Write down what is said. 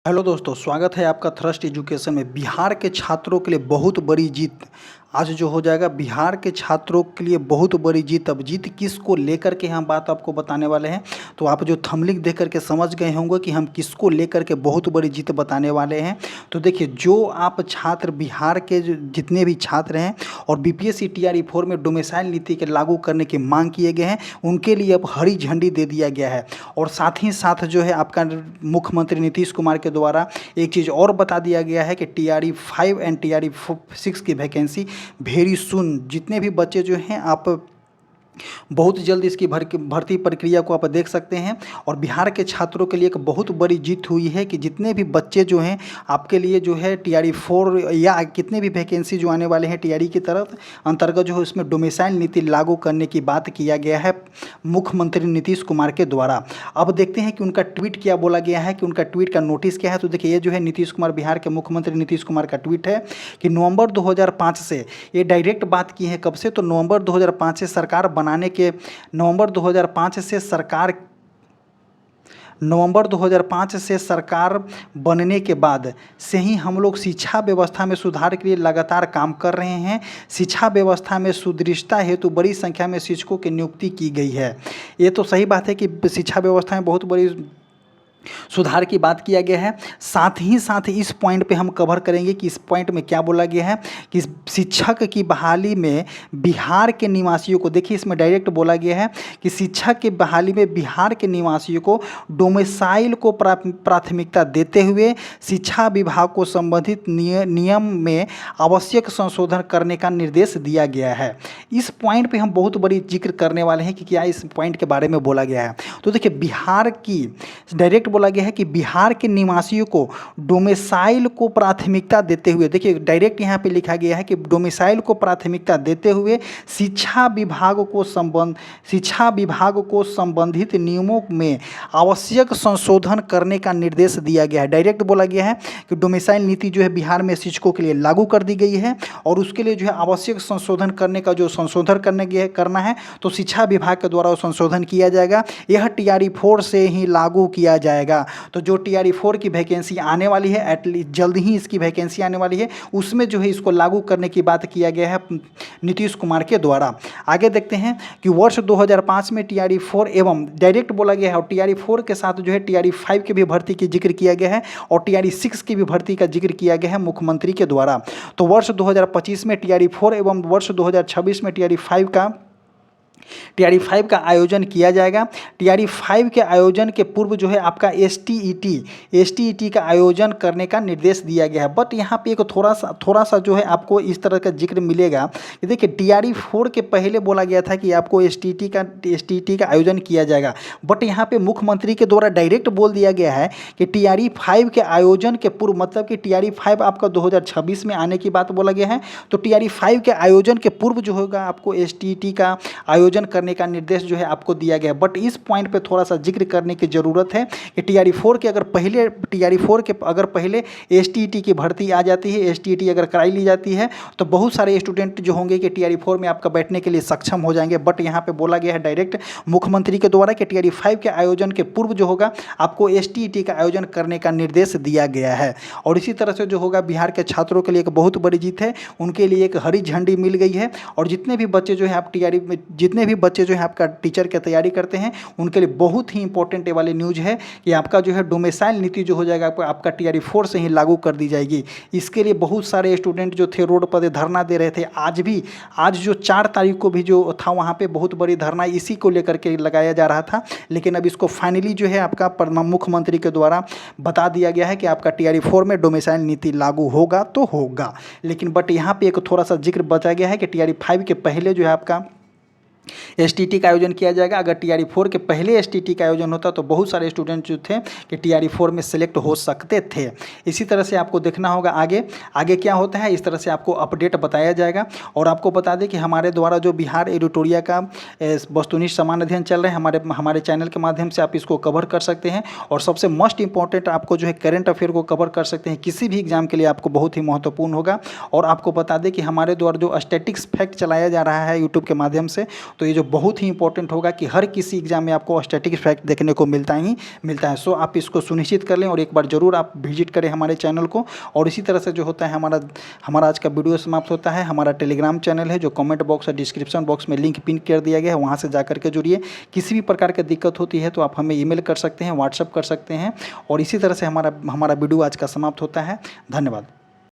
Hello दोस्तों, स्वागत है आपका थ्रस्ट एजुकेशन में। बिहार के छात्रों के लिए बहुत बड़ी जीत आज जो हो जाएगा। बिहार के छात्रों के लिए बहुत बड़ी जीत। अब जीत किसको लेकर के हम बात आपको बताने वाले हैं, तो आप जो थंबनेल देख करके समझ गए होंगे कि हम किसको लेकर के बहुत बड़ी जीत बताने वाले हैं। तो देखिए, जो आप छात्र बिहार के जितने भी छात्र हैं और बीपीएससी टीआरई 4 में डोमिसाइल नीति के लागू करने की मांग किए गए हैं, उनके लिए अब हरी झंडी दे दिया गया है। और साथ ही साथ जो है आपका मुख्यमंत्री नीतीश कुमार के द्वारा एक चीज़ और बता दिया गया है कि टीआरई 5 एंड टीआरई 6 की वैकेंसी वेरी सुन, जितने भी बच्चे जो हैं आप बहुत जल्द इसकी भर्ती प्रक्रिया को आप देख सकते हैं। और बिहार के छात्रों के लिए एक बहुत बड़ी जीत हुई है कि जितने भी बच्चे जो हैं आपके लिए जो है टीआरई 4 या कितने भी वैकेंसी जो आने वाले हैं टीआरई की तरफ अंतर्गत जो है उसमें डोमिसाइल नीति लागू करने की बात किया गया है मुख्यमंत्री नीतीश कुमार के द्वारा। अब देखते हैं कि उनका ट्वीट क्या बोला गया है, कि उनका ट्वीट का नोटिस क्या है। तो देखिए, ये जो है नीतीश कुमार, बिहार के मुख्यमंत्री नीतीश कुमार का ट्वीट है कि नवंबर 2005 से, ये डायरेक्ट बात की है कब से, तो नवंबर 2005 से सरकार बनाने के नवंबर 2005 से सरकार नवंबर 2005 से सरकार बनने के बाद से ही हम लोग शिक्षा व्यवस्था में सुधार के लिए लगातार काम कर रहे हैं। शिक्षा व्यवस्था में सुदृढ़ता हेतु बड़ी संख्या में शिक्षकों की नियुक्ति की गई है। ये तो सही बात है कि शिक्षा व्यवस्था में बहुत बड़ी सुधार की बात किया गया है। साथ ही साथ इस पॉइंट पे हम कवर करेंगे कि इस पॉइंट में क्या बोला गया है कि शिक्षक की बहाली में बिहार के निवासियों को, देखिए इसमें डायरेक्ट बोला गया है कि शिक्षक की बहाली में बिहार के निवासियों को डोमिसाइल को प्राथमिकता देते हुए शिक्षा विभाग को संबंधित नियम में आवश्यक संशोधन करने का निर्देश दिया गया है। इस पॉइंट पे हम बहुत बड़ी जिक्र करने वाले हैं कि क्या इस पॉइंट के बारे में बोला गया है। तो देखिए, बिहार की डायरेक्ट बोला गया है कि बिहार के निवासियों को डोमिसाइल को प्राथमिकता देते हुए, देखिए डायरेक्ट यहाँ पे लिखा गया है कि डोमिसाइल को प्राथमिकता देते हुए शिक्षा विभाग को संबंधित नियमों में आवश्यक संशोधन करने का निर्देश दिया गया है। डायरेक्ट बोला गया है कि डोमिसाइल नीति जो है बिहार में शिक्षकों के लिए लागू कर दी गई है और उसके लिए जो है आवश्यक संशोधन करने का जो संशोधन करना है तो शिक्षा विभाग के द्वारा वो संशोधन किया जाएगा। यह टीआरई 4 से ही लागू किया जाएगा। तो जो टीआरई 4 की वैकेंसी आने वाली है, एटलीस्ट जल्द ही इसकी वैकेंसी आने वाली है, उसमें जो है इसको लागू करने की बात किया गया है नीतीश कुमार के द्वारा। आगे देखते हैं कि वर्ष 2005 में टीआरई 4 एवं डायरेक्ट बोला गया है और टीआरई 4 के साथ जो है टीआरई 5 की भी भर्ती की जिक्र किया गया है और टीआरई 6 की भी भर्ती का जिक्र किया गया है मुख्यमंत्री के द्वारा। तो वर्ष 2025 में टीआरई 4 एवं वर्ष 2026 में टीआरई 5 का आयोजन किया जाएगा। टीआरई 5 के आयोजन के पूर्व जो है आपका एसटीईटी का आयोजन करने का निर्देश दिया गया है। बट यहाँ पे एक थोड़ा सा जो है आपको इस तरह का जिक्र मिलेगा कि देखिए, टीआरई 4 के पहले बोला गया था कि आपको एसटीईटी का आयोजन किया जाएगा। बट यहाँ पे मुख्यमंत्री के द्वारा डायरेक्ट बोल दिया गया है कि टीआरई 5 के आयोजन के पूर्व, मतलब कि टीआरई 5 आपका 2026 में आने की बात बोला गया है। तो टीआरई 5 के आयोजन के पूर्व जो होगा आपको एसटीईटी का आयोजन करने का निर्देश जो है आपको दिया गया है। बट इस पॉइंट पे थोड़ा सा जिक्र करने की जरूरत है कि टीआरई 4 के अगर पहले एसटीईटी की भर्ती आ जाती है, एसटीईटी अगर कराई ली जाती है तो बहुत सारे स्टूडेंट जो होंगे कि टीआरई 4 में आपका बैठने के लिए सक्षम हो जाएंगे। बट यहाँ पे बोला गया है डायरेक्ट मुख्यमंत्री के द्वारा कि टीआरई 5 के आयोजन के पूर्व जो होगा आपको एसटीईटी का आयोजन करने का निर्देश दिया गया है। और इसी तरह से जो होगा बिहार के छात्रों के लिए एक बहुत बड़ी जीत है, उनके लिए एक हरी झंडी मिल गई है। और जितने भी बच्चे जो है आप टीआरई में जितने भी बच्चे जो है आपका टीचर की तैयारी करते हैं उनके लिए बहुत ही इंपॉर्टेंट वाली न्यूज़ है कि आपका जो है डोमिसाइल नीति जो हो जाएगा आपका टीआरई 4 से ही लागू कर दी जाएगी। इसके लिए बहुत सारे स्टूडेंट जो थे रोड पर धरना दे रहे थे। आज जो 4 तारीख को भी जो था वहाँ पे बहुत बड़ी धरना इसी को लेकर के लगाया जा रहा था। लेकिन अब इसको फाइनली जो है आपका मुख्यमंत्री के द्वारा बता दिया गया है कि आपका टीआरई 4 में डोमिसाइल नीति लागू होगा तो होगा। लेकिन बट यहाँ पे एक थोड़ा सा जिक्र बचा गया है कि टीआरई 5 के पहले जो है आपका एसटीईटी का आयोजन किया जाएगा। अगर टीआरई 4 के पहले एसटीईटी का आयोजन होता तो बहुत सारे स्टूडेंट जो थे कि टीआरई 4 में सेलेक्ट हो सकते थे। इसी तरह से आपको देखना होगा आगे क्या होता है, इस तरह से आपको अपडेट बताया जाएगा। और आपको बता दें कि हमारे द्वारा जो बिहार एडिटोरिया का वस्तुनिष्ठ समान अध्ययन चल रहा है, हमारे चैनल के माध्यम से आप इसको कवर कर सकते हैं। और सबसे मोस्ट इंपॉर्टेंट आपको जो है करेंट अफेयर को कवर कर सकते हैं। किसी भी एग्जाम के लिए आपको बहुत ही महत्वपूर्ण होगा। और आपको बता दें कि हमारे द्वारा जो स्टैटिक्स फैक्ट चलाया जा रहा है यूट्यूब के माध्यम से, तो ये जो बहुत ही इंपॉर्टेंट होगा कि हर किसी एग्जाम में आपको स्टैटिक इफेक्ट देखने को मिलता ही मिलता है। सो आप इसको सुनिश्चित कर लें और एक बार ज़रूर आप विजिट करें हमारे चैनल को। और इसी तरह से जो होता है हमारा आज का वीडियो समाप्त होता है। हमारा टेलीग्राम चैनल है जो कमेंट बॉक्स और डिस्क्रिप्शन बॉक्स में लिंक पिन कर दिया गया है, वहाँ से जा करके जुड़िए। किसी भी प्रकार की दिक्कत होती है तो आप हमें ईमेल कर सकते हैं, व्हाट्सअप कर सकते हैं। और इसी तरह से हमारा वीडियो आज का समाप्त होता है। धन्यवाद।